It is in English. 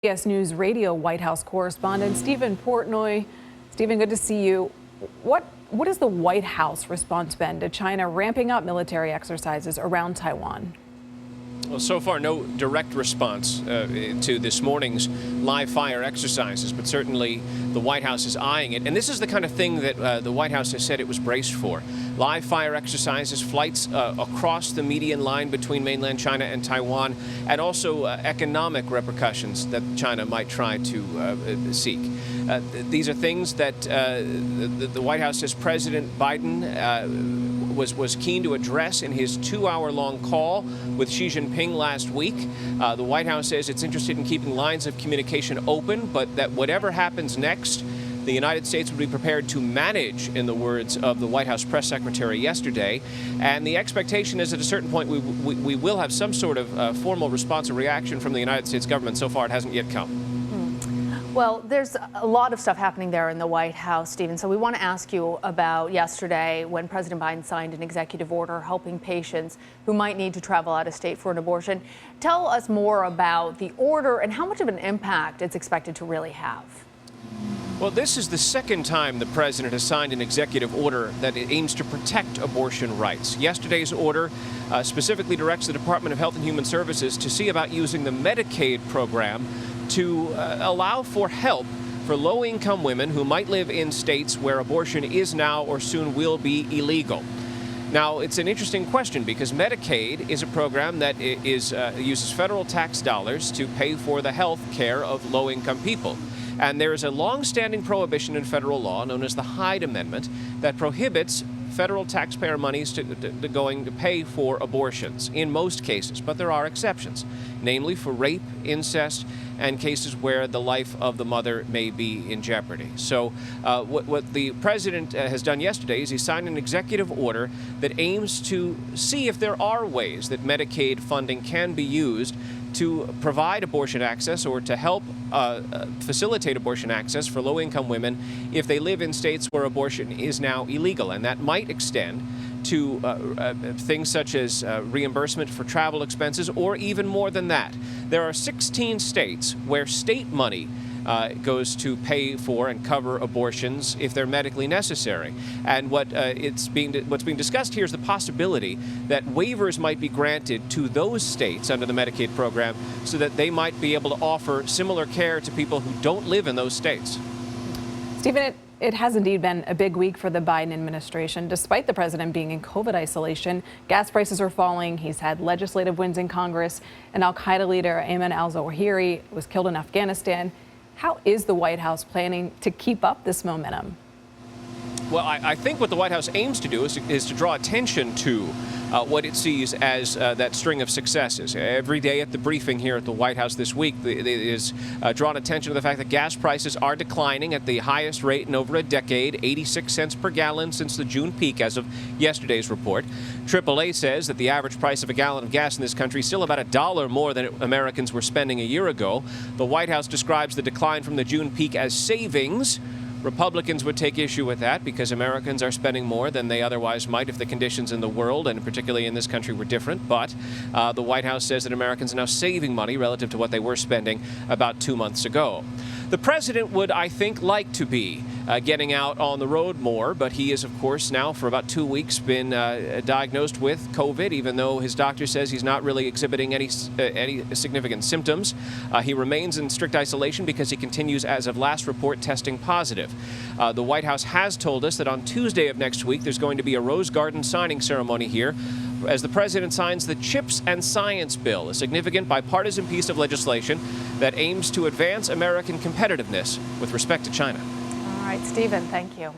CBS News Radio White House correspondent Steven Portnoy. Steven, good to see you. What has the White House response been to China ramping up military exercises around Taiwan? Well, so far, no direct response to this morning's live fire exercises, but certainly the White House is eyeing it. And this is the kind of thing that the White House has said it was braced for. Live fire exercises, flights across the median line between mainland China and Taiwan, and also economic repercussions that China might try to seek. These are things that the White House says President Biden was keen to address in his 2-hour-long call with Xi Jinping last week. The White House says it's interested in keeping lines of communication open, but that whatever happens next, the United States would be prepared to manage, in the words of the White House press secretary yesterday. And the expectation is at a certain point we will have some sort of formal response or reaction from the United States government. So far, it hasn't yet come. Well, there's a lot of stuff happening there in the White House, Stephen. So we want to ask you about yesterday when President Biden signed an executive order helping patients who might need to travel out of state for an abortion. Tell us more about the order and how much of an impact it's expected to really have. Well, this is the second time the president has signed an executive order that aims to protect abortion rights. Yesterday's order specifically directs the Department of Health and Human Services to see about using the Medicaid program to allow for help for low-income women who might live in states where abortion is now or soon will be illegal. Now, it's an interesting question because Medicaid is a program that uses federal tax dollars to pay for the health care of low-income people. And there is a long-standing prohibition in federal law known as the Hyde Amendment that prohibits federal taxpayer monies going to pay for abortions in most cases, but there are exceptions, namely for rape, incest, and cases where the life of the mother may be in jeopardy. So what the president has done yesterday is he signed an executive order that aims to see if there are ways that Medicaid funding can be used to provide abortion access or to help facilitate abortion access for low-income women if they live in states where abortion is now illegal. And that might extend to things such as reimbursement for travel expenses or even more than that. There are 16 states where state money goes to pay for and cover abortions if they're medically necessary. And what's being discussed here is the possibility that waivers might be granted to those states under the Medicaid program so that they might be able to offer similar care to people who don't live in those states. Stephen, it has indeed been a big week for the Biden administration. Despite the president being in COVID isolation, gas prices are falling. He's had legislative wins in Congress, and al-Qaeda leader Ayman al-zawahiri was killed in Afghanistan. How is the White House planning to keep up this momentum? Well, I think what the White House aims to do is to draw attention to what it sees as that string of successes. Every day at the briefing here at the White House this week is drawn attention to the fact that gas prices are declining at the highest rate in over a decade, 86 cents per gallon since the June peak as of yesterday's report. AAA says that the average price of a gallon of gas in this country is still about $1 more than Americans were spending a year ago. The White House describes the decline from the June peak as savings. Republicans would take issue with that because Americans are spending more than they otherwise might if the conditions in the world, and particularly in this country, were different. But the White House says that Americans are now saving money relative to what they were spending about 2 months ago. The president would, I think, like to be getting out on the road more, but he is, of course, now for about 2 weeks been diagnosed with COVID, even though his doctor says he's not really exhibiting any significant symptoms. He remains in strict isolation because he continues, as of last report, testing positive. The White House has told us that on Tuesday of next week, there's going to be a Rose Garden signing ceremony here as the president signs the CHIPS and Science Bill, a significant bipartisan piece of legislation that aims to advance American competitiveness with respect to China. All right, Stephen, thank you.